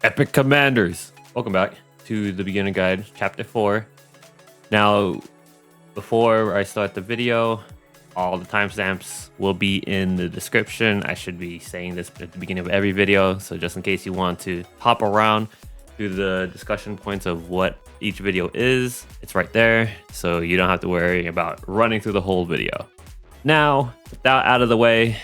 Epic Commanders! Welcome back to the Beginner Guide, Chapter 4. Now, before I start the video, all the timestamps will be in the description. I should be saying this at the beginning of every video, so just in case you want to hop around to the discussion points of what each video is, it's right there, so you don't have to worry about running through the whole video. Now, with that out of the way,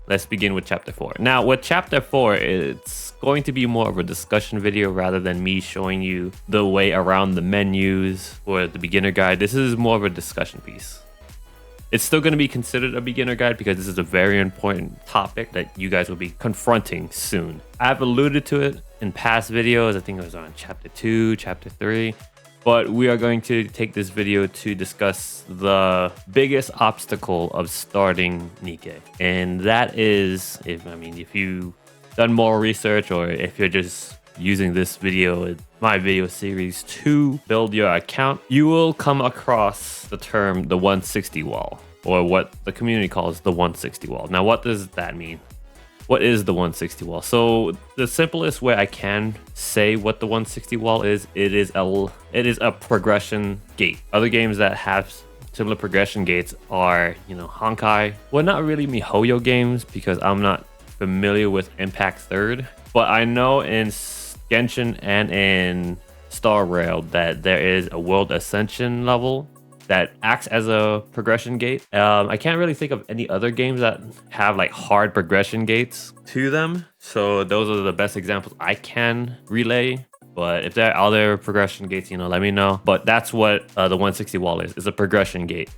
let's begin with Chapter 4. Now, with Chapter 4, it's going to be more of a discussion video rather than me showing you the way around the menus or the beginner guide. This is more of a discussion piece. It's still going to be considered a beginner guide because this is a very important topic that you guys will be confronting soon. I've alluded to it in past videos. I think it was on Chapter 2, Chapter 3. But we are going to take this video to discuss the biggest obstacle of starting Nikke. And that is, if you've done more research or if you're just using this video, my video series to build your account, you will come across the term the 160 wall, or what the community calls the 160 wall. Now, what does that mean? What is the 160 wall? So the simplest way I can say what the 160 wall is, it is a progression gate. Other games that have similar progression gates are, Honkai. Well, not really MiHoYo games because I'm not familiar with Impact Third, but I know in Genshin and in Star Rail that there is a World Ascension level that acts as a progression gate. I can't really think of any other games that have like hard progression gates to them. So those are the best examples I can relay. But if there are other progression gates, let me know. But that's what the 160 wall is a progression gate.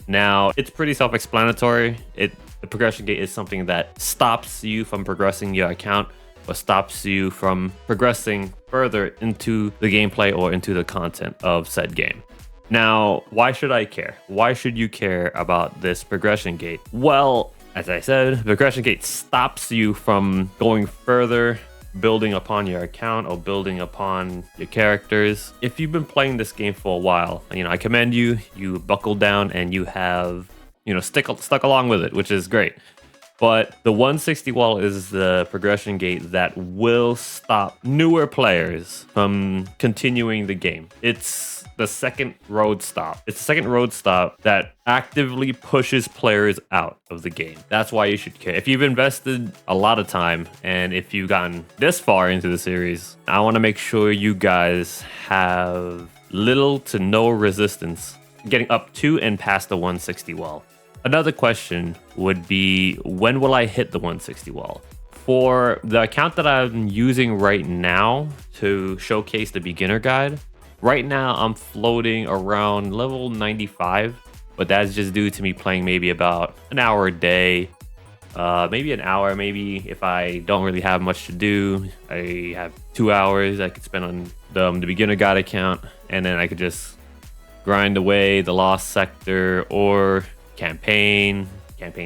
Now, it's pretty self-explanatory. The progression gate is something that stops you from progressing your account or stops you from progressing further into the gameplay or into the content of said game. Now, why should I care? Why should you care about this progression gate? Well, as I said, progression gate stops you from going further, building upon your account or building upon your characters. If you've been playing this game for a while, I commend you. You buckle down and you have, stuck along with it, which is great. But the 160 wall is the progression gate that will stop newer players from continuing the game. It's the second road stop. It's the second road stop that actively pushes players out of the game. That's why you should care. If you've invested a lot of time and if you've gotten this far into the series, I want to make sure you guys have little to no resistance getting up to and past the 160 wall. Another question would be, when will I hit the 160 wall? For the account that I'm using right now to showcase the beginner guide, right now I'm floating around level 95, but that's just due to me playing maybe about an hour a day, maybe an hour, maybe if I don't really have much to do. I have 2 hours I could spend on the beginner guide account, and then I could just grind away the lost sector or campaign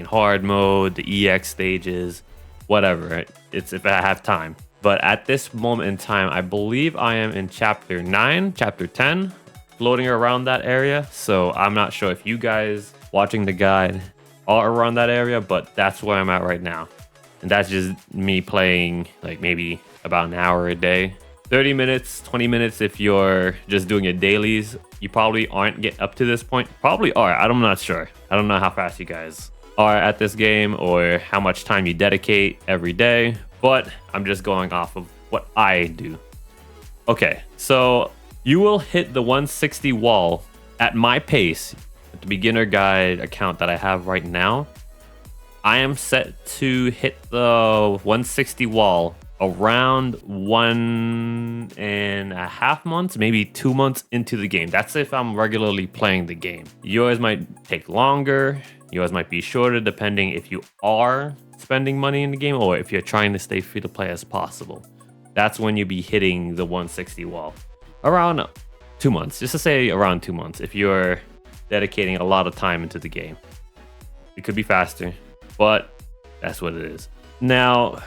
hard mode, the EX stages, whatever. It's if I have time. But at this moment in time, I believe I am in chapter 9, chapter 10, floating around that area. So I'm not sure if you guys watching the guide are around that area, but that's where I'm at right now. And that's just me playing like maybe about an hour a day. 30 minutes, 20 minutes if you're just doing your dailies. You probably aren't get up to this point. Probably are. I'm not sure. I don't know how fast you guys are at this game or how much time you dedicate every day, but I'm just going off of what I do. Okay, so you will hit the 160 wall at my pace at the beginner guide account that I have right now. I am set to hit the 160 wall around 1.5 months, maybe 2 months into the game. That's if I'm regularly playing the game. Yours might take longer. Yours might be shorter, depending if you are spending money in the game or if you're trying to stay free to play as possible. That's when you'll be hitting the 160 wall. Around 2 months, just to say around 2 months, if you're dedicating a lot of time into the game. It could be faster, but that's what it is. Now,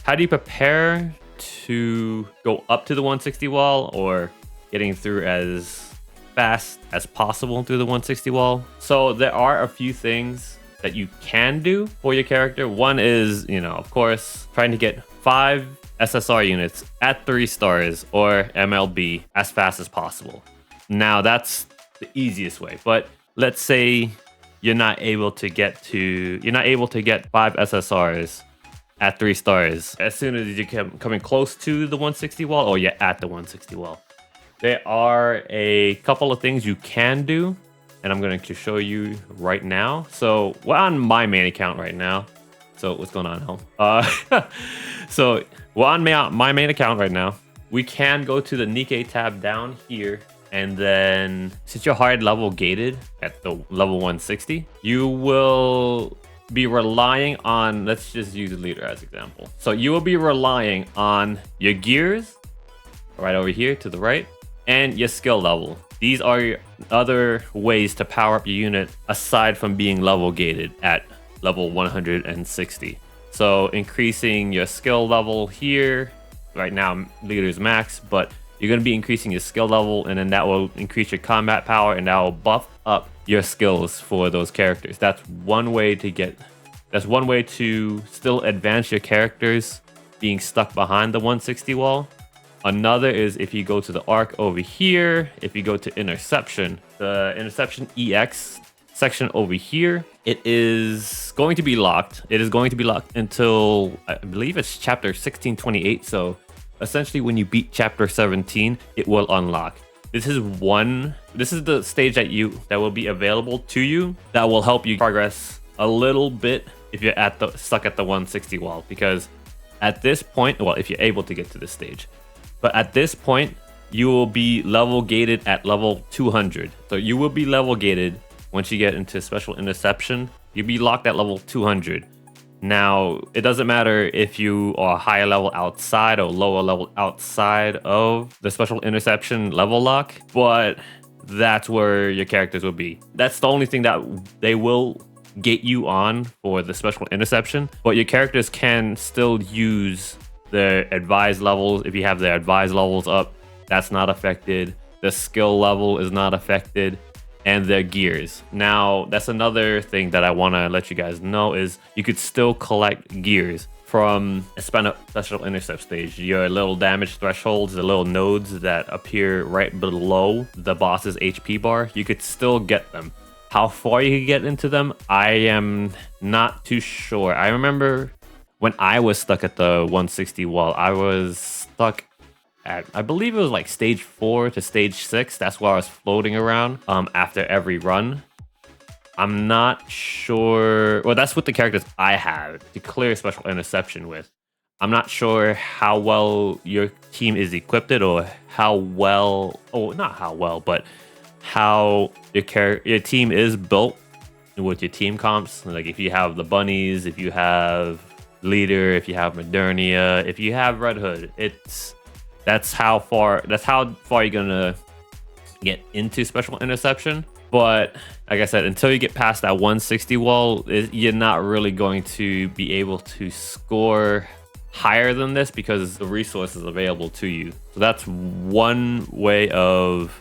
how do you prepare to go up to the 160 wall or getting through as fast as possible through the 160 wall? So there are a few things that you can do for your character. One is, of course, trying to get 5 SSR units at 3 stars or MLB as fast as possible. Now that's the easiest way, but let's say you're not able to get 5 SSRs at 3 stars as soon as you come coming close to the 160 wall or you're at the 160 wall. There are a couple of things you can do, and I'm going to show you right now. So we're on my main account right now. So what's going on, Helm? So we're on my main account right now. We can go to the Nikke tab down here, and then since you're hard level gated at the level 160, you will be relying on, let's just use the leader as example. So you will be relying on your gears right over here to the right and your skill level. These are your other ways to power up your unit aside from being level gated at level 160. So increasing your skill level here, right now leader's max, but you're going to be increasing your skill level, and then that will increase your combat power, and that will buff up your skills for those characters. That's one way to still advance your characters being stuck behind the 160 wall. Another is if you go to the arc over here, if you go to Interception, the Interception EX section over here, it is going to be locked. It is going to be locked until, I believe it's chapter 1628. So essentially when you beat chapter 17, it will unlock. This is the stage that will be available to you that will help you progress a little bit if you're stuck at the 160 wall, because at this point, well, if you're able to get to this stage, but at this point, you will be level gated at level 200. So you will be level gated once you get into Special Interception. You'll be locked at level 200. Now, it doesn't matter if you are higher level outside or lower level outside of the Special Interception level lock, but that's where your characters will be. That's the only thing that they will gate you on for the Special Interception, but your characters can still use the advised levels. If you have the advised levels up, that's not affected. The skill level is not affected, and their gears. Now, that's another thing that I want to let you guys know is you could still collect gears from a special intercept stage. Your little damage thresholds, the little nodes that appear right below the boss's HP bar, you could still get them. How far you can get into them, I am not too sure. I remember when I was stuck at the 160 wall, I was stuck at, I believe it was like stage 4 to stage 6. That's where I was floating around after every run. I'm not sure. Well, that's what the characters I had to clear Special Interception with. I'm not sure how well your team is equipped or how well, not how well, but how your team is built with your team comps. Like if you have the bunnies, if you have leader, if you have Modernia, if you have Red Hood, that's how far you're gonna get into Special Interception. But like I said, until you get past that 160 wall, you're not really going to be able to score higher than this because the resources available to you. So that's one way of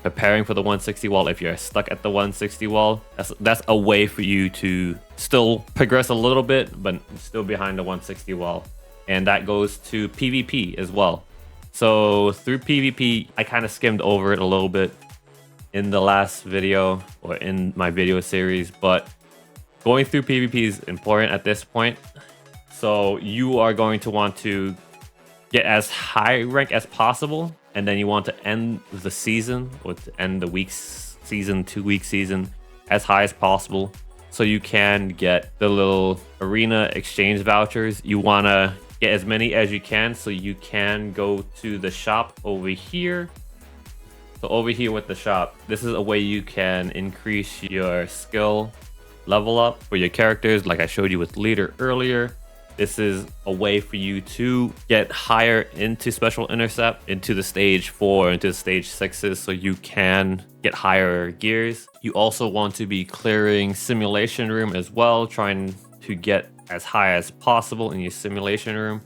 preparing for the 160 wall. If you're stuck at the 160 wall, that's a way for you to still progress a little bit, but still behind the 160 wall. And that goes to PvP as well. So through PvP, I kind of skimmed over it a little bit in the last video or in my video series, but going through PvP is important at this point. So you are going to want to get as high rank as possible, and then you want to end the season or to end the 2-week season as high as possible, so you can get the little arena exchange vouchers. You want to get as many as you can, so you can go to the shop over here. So over here with the shop, this is a way you can increase your skill level up for your characters, like I showed you with leader earlier. This is a way for you to get higher into Special Intercept, into the stage 4, into the stage 6s, so you can get higher gears. You also want to be clearing Simulation Room as well, trying to get as high as possible in your Simulation Room.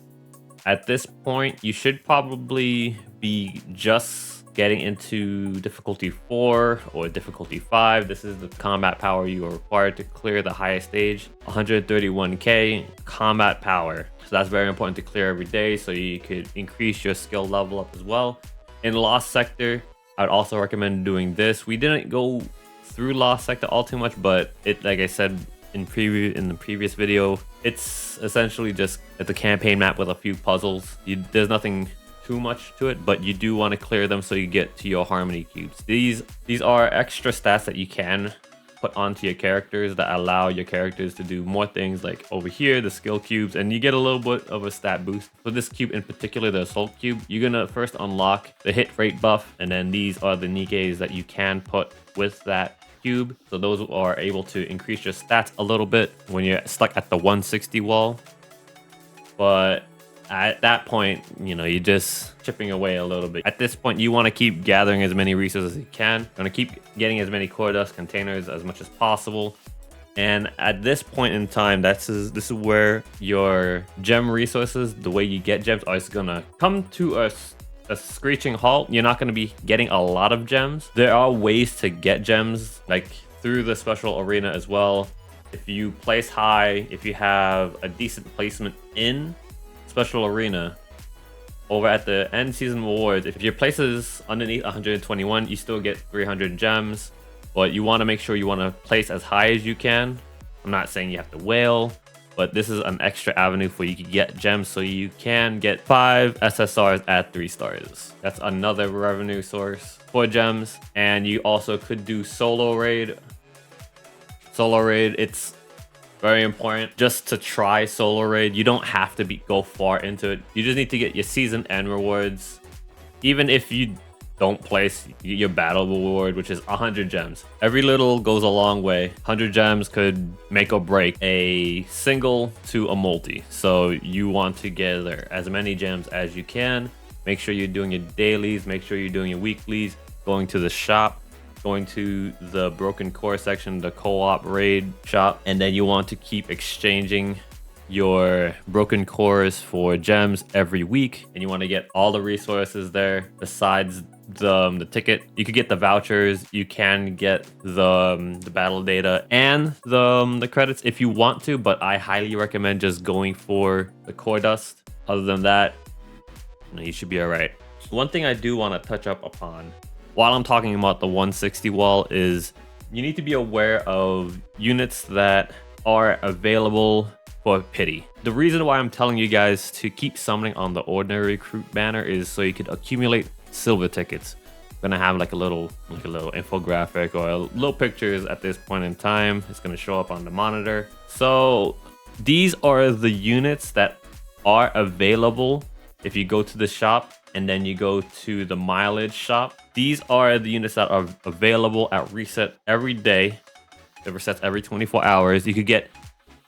At this point, you should probably be just getting into difficulty 4 or difficulty 5, this is the combat power you are required to clear the highest stage. 131k combat power. So that's very important to clear every day so you could increase your skill level up as well. In Lost Sector, I'd also recommend doing this. We didn't go through Lost Sector all too much, but it, like I said in the previous video, it's essentially just the campaign map with a few puzzles. There's nothing too much to it, but you do want to clear them so you get to your harmony cubes. These are extra stats that you can put onto your characters that allow your characters to do more things, like over here the skill cubes, and you get a little bit of a stat boost. For this cube in particular, the assault cube, you're gonna first unlock the hit rate buff, and then these are the Nikkes that you can put with that cube, so those are able to increase your stats a little bit when you're stuck at the 160 wall. But at that point, you know, you're just chipping away a little bit. At this point, you want to keep gathering as many resources as you can. You want to keep getting as many core dust containers as much as possible. And at this point in time, this is where your gem resources, the way you get gems, is gonna come to a screeching halt. You're not going to be getting a lot of gems. There are ways to get gems, like through the special arena as well. If you place high, if you have a decent placement in special arena, over at the end season rewards, if your place is underneath 121, you still get 300 gems, but you want to make sure you want to place as high as you can. I'm not saying you have to whale, but this is an extra avenue for you to get gems, so you can get 5 SSRs at 3 stars. That's another revenue source for gems. And you also could do solo raid. Solo raid, it's very important just to try solo raid. You don't have to go far into it. You just need to get your season end rewards. Even if you don't place your battle reward, which is 100 gems. Every little goes a long way. 100 gems could make or break a single to a multi. So you want to gather as many gems as you can. Make sure you're doing your dailies. Make sure you're doing your weeklies. Going to the shop. Going to the broken core section, the co-op raid shop. And then you want to keep exchanging your broken cores for gems every week. And you want to get all the resources there besides the ticket. You could get the vouchers, you can get the battle data and the credits if you want to, but I highly recommend just going for the core dust. Other than that, you should be all right. One thing I do want to touch up upon while I'm talking about the 160 wall is you need to be aware of units that are available for pity. The reason why I'm telling you guys to keep summoning on the ordinary recruit banner is so you could accumulate silver tickets. I'm gonna have like a little infographic or little pictures at this point in time. It's gonna show up on the monitor. So these are the units that are available if you go to the shop and then you go to the mileage shop. These are the units that are available at reset every day. It resets every 24 hours. You could get,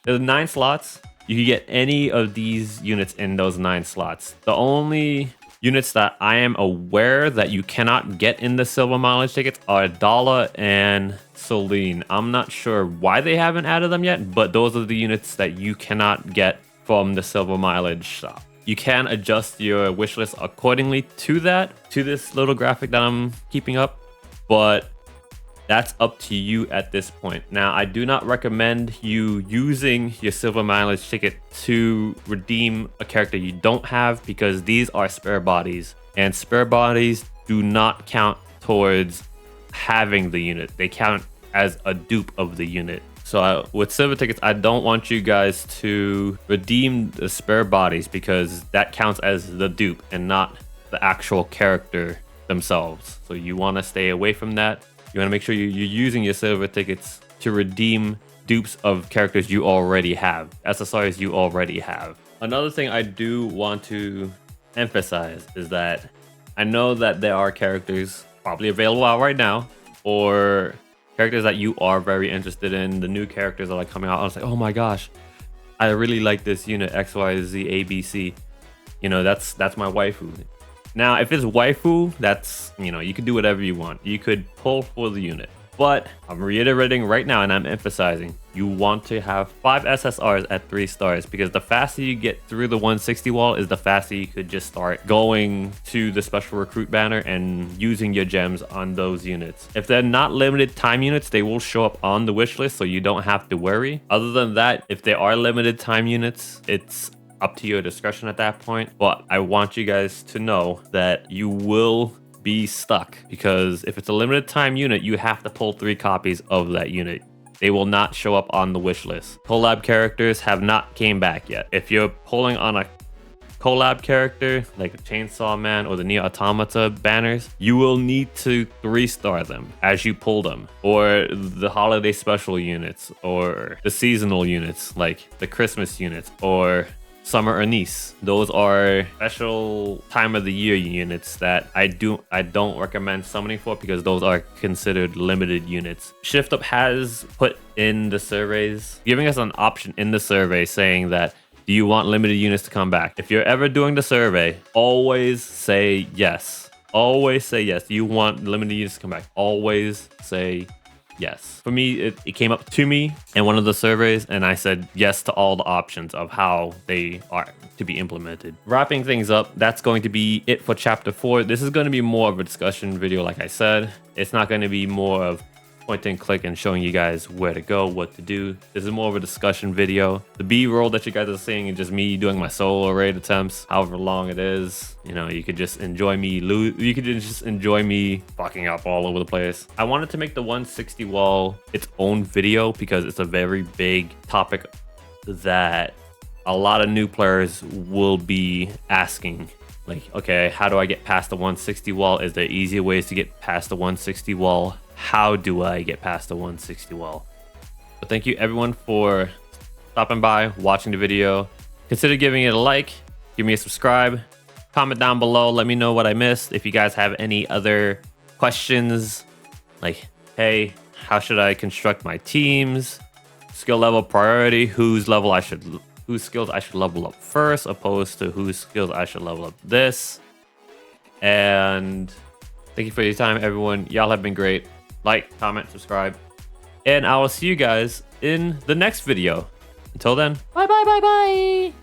there's 9 slots. You can get any of these units in those 9 slots. The only units that I am aware that you cannot get in the silver mileage tickets are Dala and Celine. I'm not sure why they haven't added them yet, but those are the units that you cannot get from the silver mileage shop. You can adjust your wish list accordingly to this little graphic that I'm keeping up, but that's up to you at this point. Now, I do not recommend you using your silver mileage ticket to redeem a character you don't have, because these are spare bodies, and spare bodies do not count towards having the unit. They count as a dupe of the unit. So with silver tickets, I don't want you guys to redeem the spare bodies, because that counts as the dupe and not the actual character themselves. So you want to stay away from that. You want to make sure you're using your silver tickets to redeem dupes of characters you already have, SSRs you already have. Another thing I do want to emphasize is that I know that there are characters probably available out right now, or characters that you are very interested in. The new characters that are coming out, I was like, oh my gosh, I really like this unit XYZ ABC. You know, that's my waifu. Now, if it's waifu, that's, you know, you can do whatever you want. You could pull for the unit. But I'm reiterating right now, and I'm emphasizing, you want to have 5 SSRs at 3 stars, because the faster you get through the 160 wall is the faster you could just start going to the special recruit banner and using your gems on those units. If they're not limited time units, they will show up on the wish list, so you don't have to worry. Other than that, if they are limited time units, it's up to your discretion at that point. But I want you guys to know that you will be stuck, because if it's a limited time unit, you have to pull 3 copies of that unit. They will not show up on the wish list. Collab characters have not came back yet. If you're pulling on a collab character like the Chainsaw Man or the Neo Automata banners, you will need to 3-star them as you pull them, or the holiday special units, or the seasonal units like the Christmas units, or Summer Anise. Those are special time of the year units that I don't recommend summoning for, because those are considered limited units. Shift Up has put in the surveys, giving us an option in the survey saying that, do you want limited units to come back? If you're ever doing the survey, always say yes. Always say yes. Do you want limited units to come back? Always say yes. For me, it came up to me in one of the surveys, and I said yes to all the options of how they are to be implemented. Wrapping things up, that's going to be it for chapter 4. This is going to be more of a discussion video, like I said. It's not going to be more of point and click and showing you guys where to go, what to do. This is more of a discussion video. The B-roll that you guys are seeing is just me doing my solo raid attempts, however long it is. You know, you could just enjoy me fucking up all over the place. I wanted to make the 160 wall its own video, because it's a very big topic that a lot of new players will be asking. Like, okay, how do I get past the 160 wall? Is there easier ways to get past the 160 wall? How do I get past the 160 wall? But thank you everyone for stopping by, watching the video. Consider giving it a like, give me a subscribe, comment down below, let me know what I missed. If you guys have any other questions, like, hey, how should I construct my teams? Skill level priority, whose skills I should level up first, opposed to whose skills I should level up this. And thank you for your time, everyone. Y'all have been great. Like, comment, subscribe, and I will see you guys in the next video. Until then, bye bye bye bye.